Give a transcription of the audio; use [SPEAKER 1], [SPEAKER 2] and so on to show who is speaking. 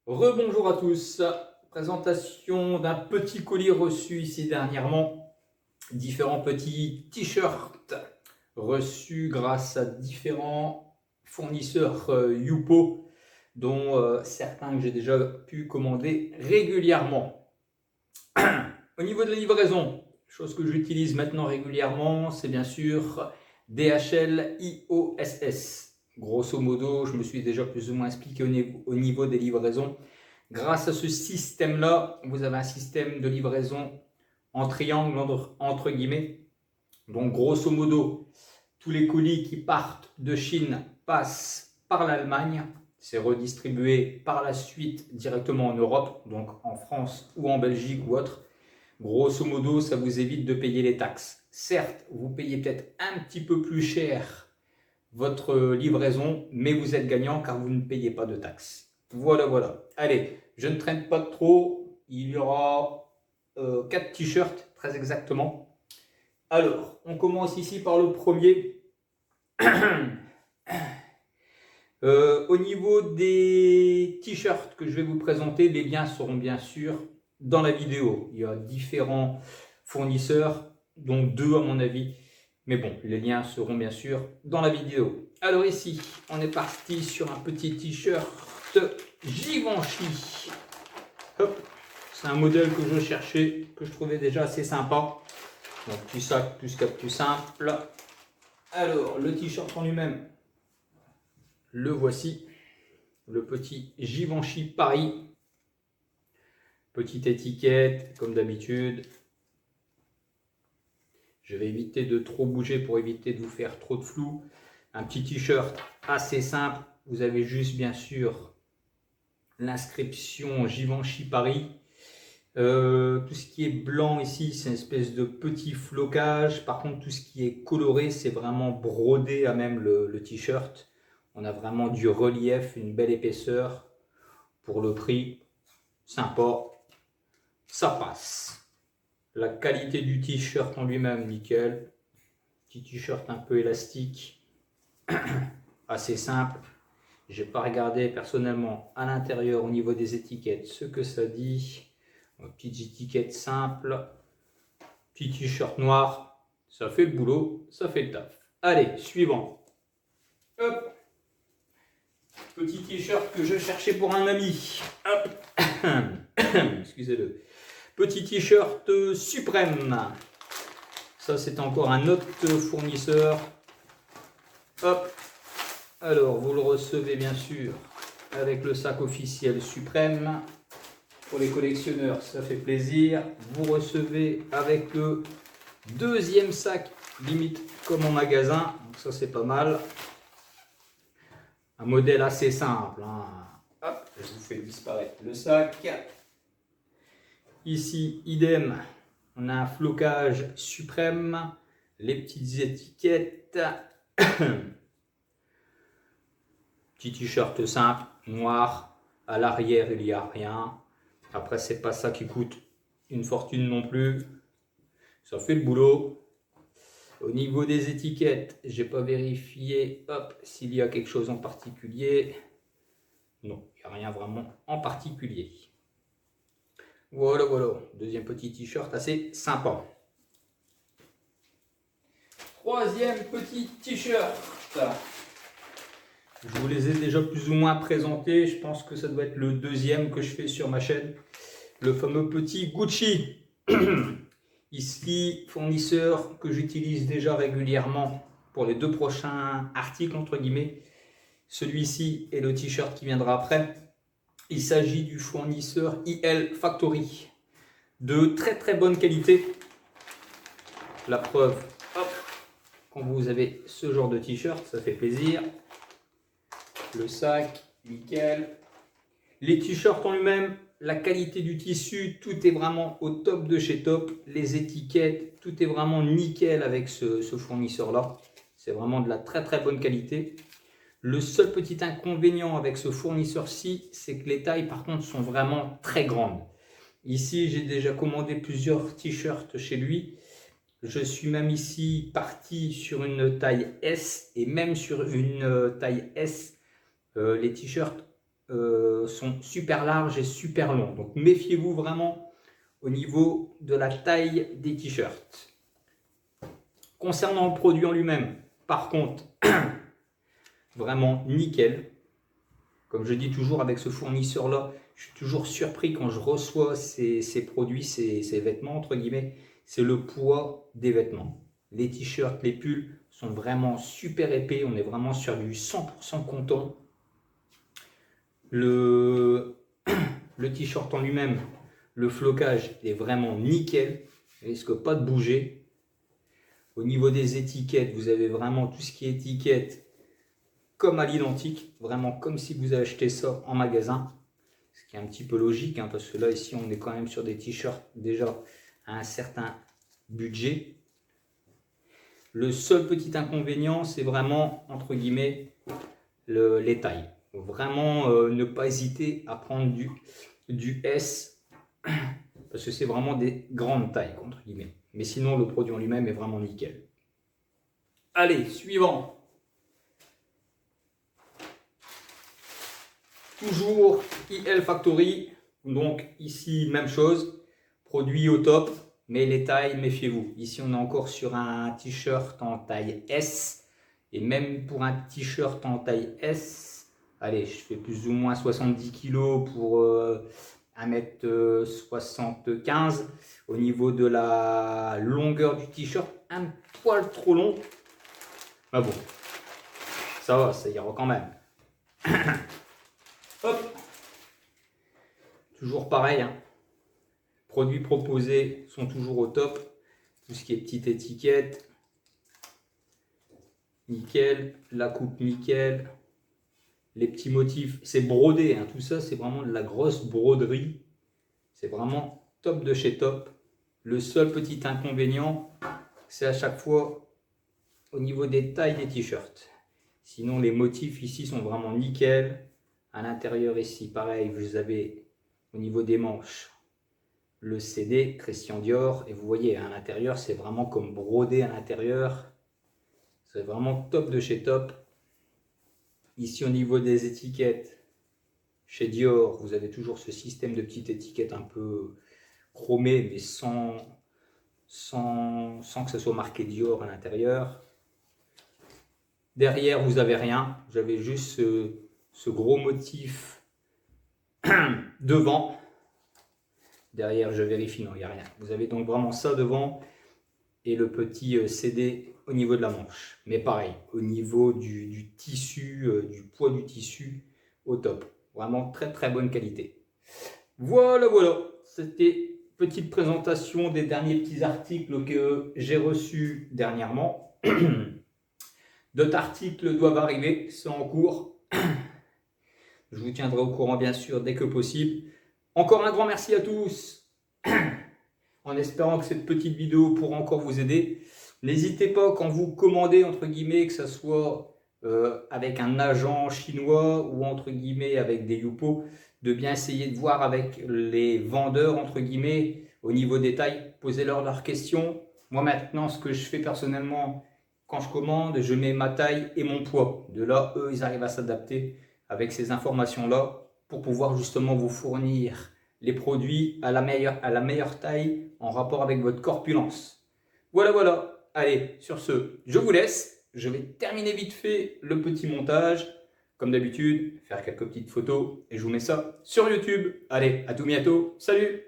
[SPEAKER 1] Rebonjour à tous, présentation d'un petit colis reçu ici dernièrement, différents petits t-shirts reçus grâce à différents fournisseurs Youpo, dont certains que j'ai déjà pu commander régulièrement. Au niveau de la livraison, chose que j'utilise maintenant régulièrement, c'est bien sûr DHL IOSS. Grosso modo, je me suis déjà plus ou moins expliqué au niveau des livraisons. Grâce à ce système-là, vous avez un système de livraison en triangle entre guillemets. Donc grosso modo, tous les colis qui partent de Chine passent par l'Allemagne. C'est redistribué par la suite directement en Europe, donc en France ou en Belgique ou autre. Grosso modo, ça vous évite de payer les taxes. Certes, vous payez peut-être un petit peu plus cher votre livraison, mais vous êtes gagnant car vous ne payez pas de taxes. Voilà. Allez, je ne traîne pas trop. Il y aura 4 t-shirts, très exactement. Alors, on commence ici par le premier. Au niveau des t-shirts que je vais vous présenter, les liens seront bien sûr dans la vidéo. Il y a différents fournisseurs, dont 2 à mon avis. Mais bon, les liens seront bien sûr dans la vidéo. Alors ici, on est parti sur un petit t-shirt Givenchy. Hop, c'est un modèle que je cherchais, que je trouvais déjà assez sympa. Donc petit sac, plus cap plus simple. Alors, le t-shirt en lui-même, le voici. Le petit Givenchy Paris. Petite étiquette, comme d'habitude. Je vais éviter de trop bouger pour éviter de vous faire trop de flou. Un petit t-shirt assez simple. Vous avez juste bien sûr l'inscription Givenchy Paris. Tout ce qui est blanc ici, c'est une espèce de petit flocage. Par contre, tout ce qui est coloré, c'est vraiment brodé à même le t-shirt. On a vraiment du relief, une belle épaisseur. Pour le prix, sympa. Ça passe. La qualité du t-shirt en lui-même, nickel. Petit t-shirt un peu élastique, assez simple. Je n'ai pas regardé personnellement à l'intérieur au niveau des étiquettes ce que ça dit. Petite étiquette simple, petit t-shirt noir, ça fait le boulot, ça fait le taf. Allez, suivant. Hop. Petit t-shirt que je cherchais pour un ami. Hop. Excusez-le. Petit t-shirt Suprême. Ça, c'est encore un autre fournisseur. Hop. Alors, vous le recevez bien sûr avec le sac officiel Suprême. Pour les collectionneurs, ça fait plaisir. Vous recevez avec le deuxième sac, limite comme en magasin. Donc ça, c'est pas mal. Un modèle assez simple. Hop, je vous fais disparaître le sac. Ici, idem, on a un flocage Suprême. Les petites étiquettes. Petit t-shirt simple, noir. À l'arrière, il n'y a rien. Après, c'est pas ça qui coûte une fortune non plus. Ça fait le boulot. Au niveau des étiquettes, j'ai pas vérifié s'il y a quelque chose en particulier. Non, il n'y a rien vraiment en particulier. Voilà. Deuxième petit t-shirt assez sympa. Troisième petit t-shirt. Je vous les ai déjà plus ou moins présentés. Je pense que ça doit être le deuxième que je fais sur ma chaîne. Le fameux petit Gucci. Ici, fournisseur que j'utilise déjà régulièrement pour les 2 prochains articles, entre guillemets. Celui-ci est le t-shirt qui viendra après. Il s'agit du fournisseur IL Factory. De très bonne qualité. La preuve, quand vous avez ce genre de t-shirt, ça fait plaisir. Le sac, nickel. Les t-shirts en eux-mêmes, la qualité du tissu, tout est vraiment au top de chez top. Les étiquettes, tout est vraiment nickel avec ce fournisseur-là. C'est vraiment de la très bonne qualité. Le seul petit inconvénient avec ce fournisseur-ci, c'est que les tailles par contre sont vraiment très grandes. Ici, j'ai déjà commandé plusieurs t-shirts chez lui. Je suis même ici parti sur une taille S et même sur une taille S. Les t-shirts sont super larges et super longs. Donc méfiez-vous vraiment au niveau de la taille des t-shirts. Concernant le produit en lui-même, par contre, vraiment nickel. Comme je dis toujours avec ce fournisseur-là, je suis toujours surpris quand je reçois ces produits, ces vêtements, entre guillemets, c'est le poids des vêtements. Les t-shirts, les pulls sont vraiment super épais, on est vraiment sur du 100% coton. Le t-shirt en lui-même, le flocage est vraiment nickel, il risque pas de bouger. Au niveau des étiquettes, vous avez vraiment tout ce qui est étiquette comme à l'identique, vraiment comme si vous avez acheté ça en magasin. Ce qui est un petit peu logique, hein, parce que là, ici, on est quand même sur des t-shirts déjà à un certain budget. Le seul petit inconvénient, c'est vraiment, entre guillemets, les tailles. Vraiment, ne pas hésiter à prendre du S, parce que c'est vraiment des grandes tailles, entre guillemets. Mais sinon, le produit en lui-même est vraiment nickel. Allez, suivant. Toujours IL Factory, donc ici même chose, produit au top, mais les tailles, méfiez-vous. Ici on est encore sur un t-shirt en taille S, et même pour un t-shirt en taille S, allez, je fais plus ou moins 70 kg pour 1m75. Au niveau de la longueur du t-shirt, un poil trop long. Ah bon, ça va, ça ira quand même. Hop. Toujours pareil, hein. Produits proposés sont toujours au top. Tout ce qui est petite étiquette, nickel. La coupe, nickel. Les petits motifs, c'est brodé, hein. Tout ça, c'est vraiment de la grosse broderie. C'est vraiment top de chez top. Le seul petit inconvénient, c'est à chaque fois au niveau des tailles des t-shirts. Sinon, les motifs ici sont vraiment nickel. À l'intérieur ici, pareil, vous avez au niveau des manches le CD Christian Dior. Et vous voyez, à l'intérieur, c'est vraiment comme brodé à l'intérieur. C'est vraiment top de chez top. Ici, au niveau des étiquettes, chez Dior, vous avez toujours ce système de petites étiquettes un peu chromées, mais sans que ce soit marqué Dior à l'intérieur. Derrière, vous n'avez rien. Vous avez juste ce gros motif devant. Derrière, je vérifie, non, il n'y a rien. Vous avez donc vraiment ça devant et le petit CD au niveau de la manche. Mais pareil, au niveau du tissu, du poids du tissu, au top. Vraiment très très bonne qualité. Voilà, voilà. C'était petite présentation des derniers petits articles que j'ai reçus dernièrement. D'autres articles doivent arriver, c'est en cours. Je vous tiendrai au courant bien sûr dès que possible. Encore un grand merci à tous, en espérant que cette petite vidéo pourra encore vous aider. N'hésitez pas quand vous commandez, entre guillemets, que ce soit avec un agent chinois ou entre guillemets avec des Youpo, de bien essayer de voir avec les vendeurs, entre guillemets, au niveau des tailles, posez-leur leurs questions. Moi maintenant, ce que je fais personnellement, quand je commande, je mets ma taille et mon poids. De là, eux, ils arrivent à s'adapter avec ces informations-là pour pouvoir justement vous fournir les produits à la meilleure taille en rapport avec votre corpulence. Voilà, voilà. Allez, sur ce, je vous laisse. Je vais terminer vite fait le petit montage. Comme d'habitude, faire quelques petites photos et je vous mets ça sur YouTube. Allez, à tout bientôt. Salut!